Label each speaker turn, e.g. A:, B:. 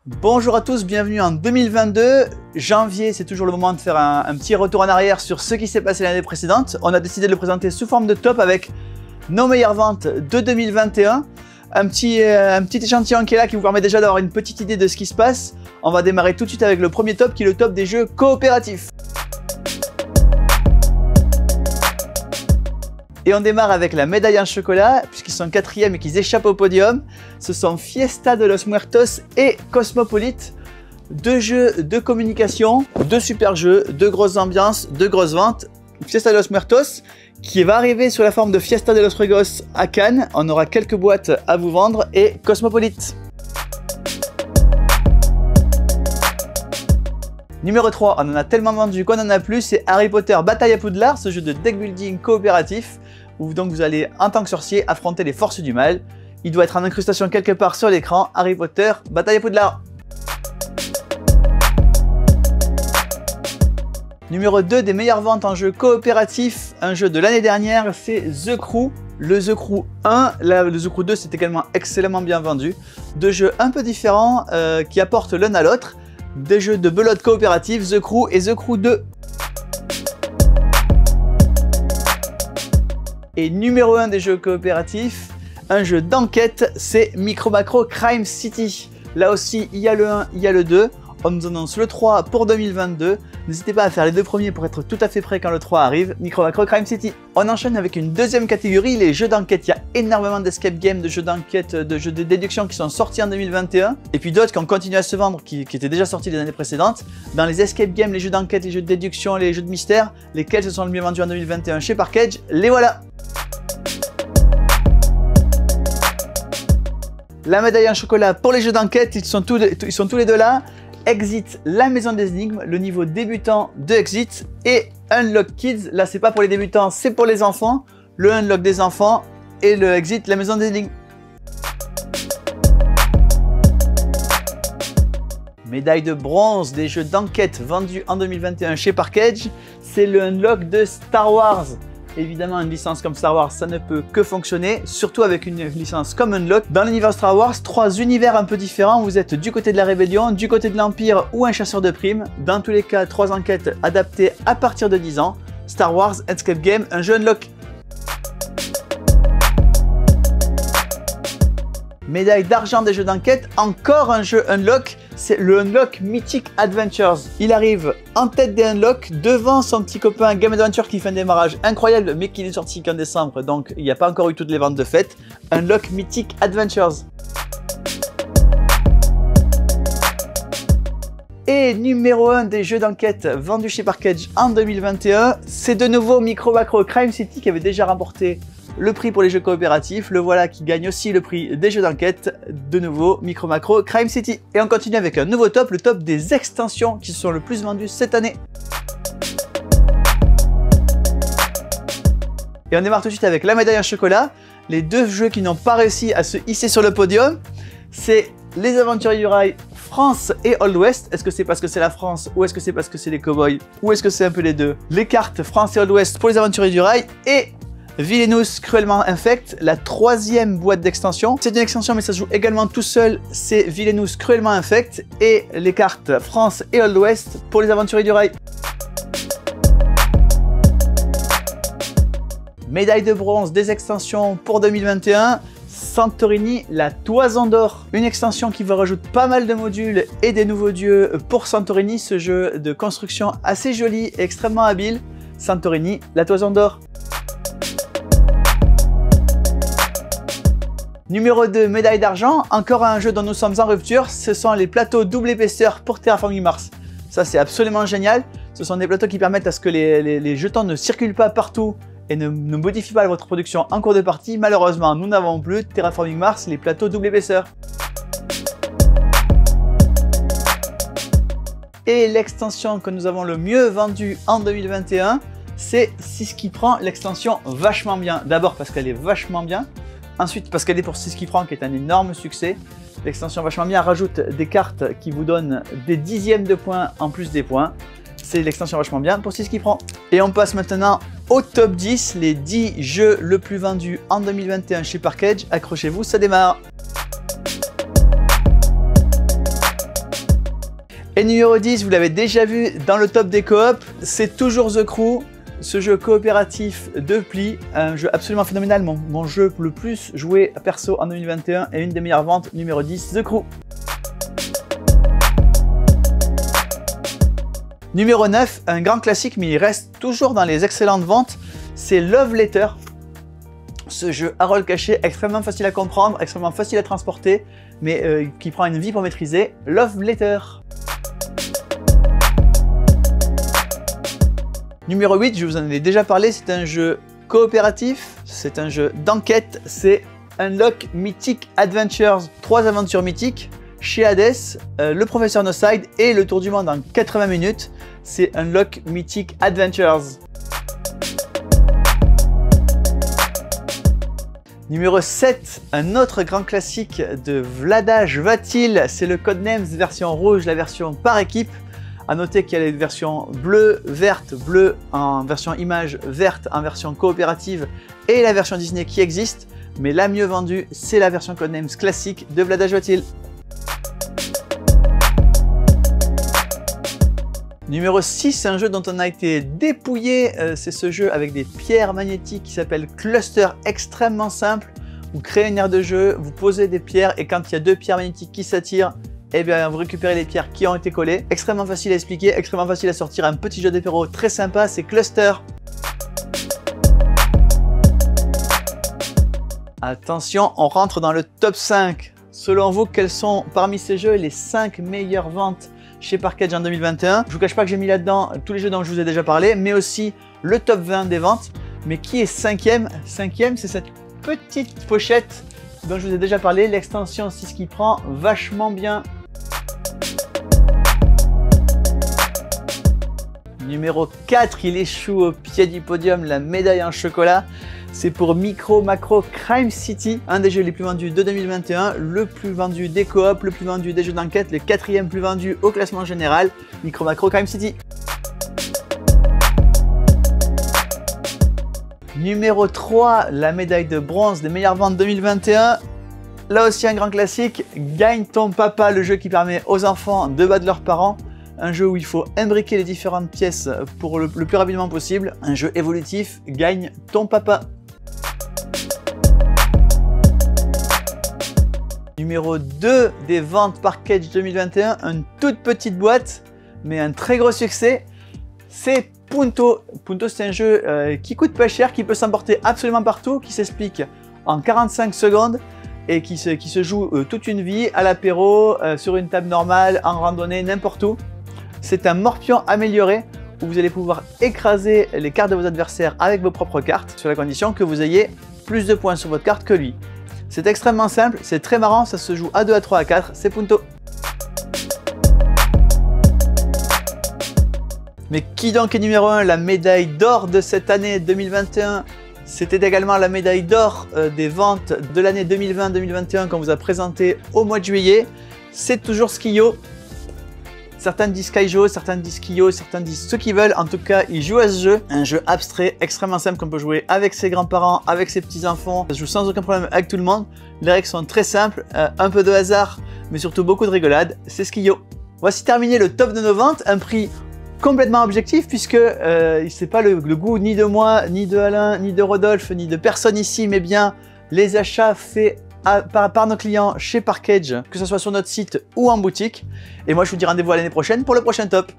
A: Bonjour à tous, bienvenue en 2022. Janvier, c'est toujours le moment de faire un petit retour en arrière sur ce qui s'est passé l'année précédente. On a décidé de le présenter sous forme de top avec nos meilleures ventes de 2021. Un petit échantillon qui est là qui vous permet déjà d'avoir une petite idée de ce qui se passe. On va démarrer tout de suite avec le premier top qui est le top des jeux coopératifs. Et on démarre avec la médaille en chocolat, puisqu'ils sont 4e et qu'ils échappent au podium. Ce sont Fiesta de los Muertos et Cosmopolite. Deux jeux de communication, deux super jeux, deux grosses ambiances, deux grosses ventes. Fiesta de los Muertos, qui va arriver sous la forme de Fiesta de los Fuegos à Cannes. On aura quelques boîtes à vous vendre. Et Cosmopolite. Numéro 3, on en a tellement vendu qu'on en a plus, c'est Harry Potter Bataille à Poudlard, ce jeu de deck building coopératif, où donc vous allez, en tant que sorcier, affronter les forces du mal. Il doit être en incrustation quelque part sur l'écran. Harry Potter Bataille à Poudlard. Numéro 2 des meilleures ventes en jeu coopératif, un jeu de l'année dernière, c'est The Crew. Le The Crew 1, le The Crew 2 c'est également excellemment bien vendu. Deux jeux un peu différents qui apportent l'un à l'autre. Des jeux de belote coopérative, The Crew et The Crew 2. Et numéro 1 des jeux coopératifs, un jeu d'enquête, c'est Micro Macro Crime City. Là aussi, il y a le 1, il y a le 2. On nous annonce le 3 pour 2022. N'hésitez pas à faire les deux premiers pour être tout à fait prêt quand le 3 arrive. Micro Macro Crime City. On enchaîne avec une deuxième catégorie, les jeux d'enquête. Il y a énormément d'escape games, de jeux d'enquête, de jeux de déduction qui sont sortis en 2021. Et puis d'autres qui ont continué à se vendre, qui étaient déjà sortis les années précédentes. Dans les escape games, les jeux d'enquête, les jeux de déduction, les jeux de mystère, lesquels se sont le mieux vendus en 2021 chez Parkage, les voilà. La médaille en chocolat pour les jeux d'enquête, ils sont tous les deux là. Exit, la maison des énigmes, le niveau débutant de Exit, et Unlock Kids, là c'est pas pour les débutants, c'est pour les enfants, le Unlock des enfants et le Exit, la maison des énigmes. Médaille de bronze des jeux d'enquête vendus en 2021 chez Parkage, c'est le Unlock de Star Wars. Évidemment, une licence comme Star Wars, ça ne peut que fonctionner, surtout avec une licence comme Unlock. Dans l'univers Star Wars, 3 univers un peu différents. Vous êtes du côté de la Rébellion, du côté de l'Empire ou un chasseur de primes. Dans tous les cas, 3 enquêtes adaptées à partir de 10 ans. Star Wars, Escape Game, un jeu Unlock. Médaille d'argent des jeux d'enquête, encore un jeu Unlock, c'est le Unlock Mythic Adventures. Il arrive en tête des Unlock, devant son petit copain Game Adventure qui fait un démarrage incroyable, mais qui n'est sorti qu'en décembre, donc il n'y a pas encore eu toutes les ventes de fête. Unlock Mythic Adventures. Et numéro 1 des jeux d'enquête vendus chez Parkage en 2021, c'est de nouveau Micro Macro Crime City qui avait déjà remporté le prix pour les jeux coopératifs. Le voilà qui gagne aussi le prix des jeux d'enquête. De nouveau, Micro Macro Crime City. Et on continue avec un nouveau top, le top des extensions qui sont le plus vendues cette année. Et on démarre tout de suite avec la médaille en chocolat. Les deux jeux qui n'ont pas réussi à se hisser sur le podium, c'est les Aventuriers du Rail France et Old West. Est-ce que c'est parce que c'est la France ou est-ce que c'est parce que c'est les cowboys ou est-ce que c'est un peu les deux? Les cartes France et Old West pour les Aventuriers du Rail et Villainous Cruellement Infect, la 3e boîte d'extension. C'est une extension mais ça se joue également tout seul, c'est Villainous Cruellement Infect et les cartes France et Old West pour les Aventuriers du Rail. Médaille de bronze des extensions pour 2021, Santorini, la Toison d'Or. Une extension qui vous rajoute pas mal de modules et des nouveaux dieux pour Santorini, ce jeu de construction assez joli et extrêmement habile. Santorini, la Toison d'Or. Numéro 2, médaille d'argent, encore un jeu dont nous sommes en rupture, ce sont les plateaux double épaisseur pour Terraforming Mars. Ça c'est absolument génial, ce sont des plateaux qui permettent à ce que les jetons ne circulent pas partout et ne modifient pas votre production en cours de partie. Malheureusement, nous n'avons plus Terraforming Mars, les plateaux double épaisseur. Et l'extension que nous avons le mieux vendue en 2021, c'est C'est ce qui prend l'extension vachement bien. D'abord parce qu'elle est vachement bien. Ensuite, parce qu'elle est pour C'est ce qui prend, qui est un énorme succès. L'extension vachement bien rajoute des cartes qui vous donnent des dixièmes de points en plus des points. C'est l'extension vachement bien pour C'est ce qui prend. Et on passe maintenant au top 10, les 10 jeux le plus vendus en 2021 chez Parkage. Accrochez-vous, ça démarre. Et numéro 10, vous l'avez déjà vu dans le top des coops, c'est toujours The Crew. Ce jeu coopératif de pli, un jeu absolument phénoménal, mon jeu le plus joué perso en 2021 et une des meilleures ventes, numéro 10, The Crew. Numéro 9, un grand classique mais il reste toujours dans les excellentes ventes, c'est Love Letter. Ce jeu à rôle caché, extrêmement facile à comprendre, extrêmement facile à transporter, mais qui prend une vie pour maîtriser, Love Letter. Numéro 8, je vous en ai déjà parlé, c'est un jeu coopératif, c'est un jeu d'enquête, c'est Unlock Mythic Adventures, 3 aventures mythiques chez Hades, le professeur No Side et le tour du monde en 80 minutes, c'est Unlock Mythic Adventures. Numéro 7, un autre grand classique de Vlaada Chvátil, c'est le Codenames version rouge, la version par équipe. A noter qu'il y a les versions bleu, verte, bleu en version image, verte en version coopérative et la version Disney qui existe. Mais la mieux vendue, c'est la version Codenames classique de Vlaada Chvátil. Numéro 6, un jeu dont on a été dépouillé, c'est ce jeu avec des pierres magnétiques qui s'appelle Cluster, extrêmement simple. Vous créez une aire de jeu, vous posez des pierres et quand il y a 2 pierres magnétiques qui s'attirent, et bien vous récupérez les pierres qui ont été collées. Extrêmement facile à expliquer, extrêmement facile à sortir, un petit jeu d'apéro très sympa, c'est Cluster. Attention, on rentre dans le top 5. Selon vous, quels sont parmi ces jeux les 5 meilleures ventes chez Parkedge en 2021? Je vous cache pas que j'ai mis là-dedans tous les jeux dont je vous ai déjà parlé, mais aussi le top 20 des ventes. Mais qui est 5e? 5e, c'est cette petite pochette dont je vous ai déjà parlé, l'extension 6 qui prend vachement bien. Numéro 4, il échoue au pied du podium, la médaille en chocolat. C'est pour Micro Macro Crime City, un des jeux les plus vendus de 2021, le plus vendu des coops, le plus vendu des jeux d'enquête, le 4e plus vendu au classement général, Micro Macro Crime City. Numéro 3, la médaille de bronze des meilleures ventes 2021. Là aussi un grand classique, Gagne ton papa, le jeu qui permet aux enfants de battre leurs parents. Un jeu où il faut imbriquer les différentes pièces pour le plus rapidement possible. Un jeu évolutif, Gagne ton papa. Numéro 2 des ventes Parkedge 2021, une toute petite boîte, mais un très gros succès, c'est Punto. Punto, c'est un jeu qui coûte pas cher, qui peut s'emporter absolument partout, qui s'explique en 45 secondes et qui se joue toute une vie, à l'apéro, sur une table normale, en randonnée, n'importe où. C'est un morpion amélioré où vous allez pouvoir écraser les cartes de vos adversaires avec vos propres cartes, sur la condition que vous ayez plus de points sur votre carte que lui. C'est extrêmement simple, c'est très marrant, ça se joue à 2, à 3, à 4, c'est Punto. Mais qui donc est numéro 1, la médaille d'or de cette année 2021? C'était également la médaille d'or des ventes de l'année 2020-2021 qu'on vous a présenté au mois de juillet. C'est toujours Skio. Certains disent Kaijo, certains disent Skio, certains disent ce qu'ils veulent. En tout cas, ils jouent à ce jeu. Un jeu abstrait, extrêmement simple qu'on peut jouer avec ses grands-parents, avec ses petits-enfants. Ça se joue sans aucun problème avec tout le monde. Les règles sont très simples, un peu de hasard, mais surtout beaucoup de rigolade. C'est Skio. Voici terminé le top de nos ventes. Un prix complètement objectif puisque c'est pas le goût ni de moi, ni de Alain, ni de Rodolphe, ni de personne ici, mais bien les achats faits par nos clients chez Parkedge, que ce soit sur notre site ou en boutique. Et moi je vous dis rendez-vous à l'année prochaine pour le prochain top.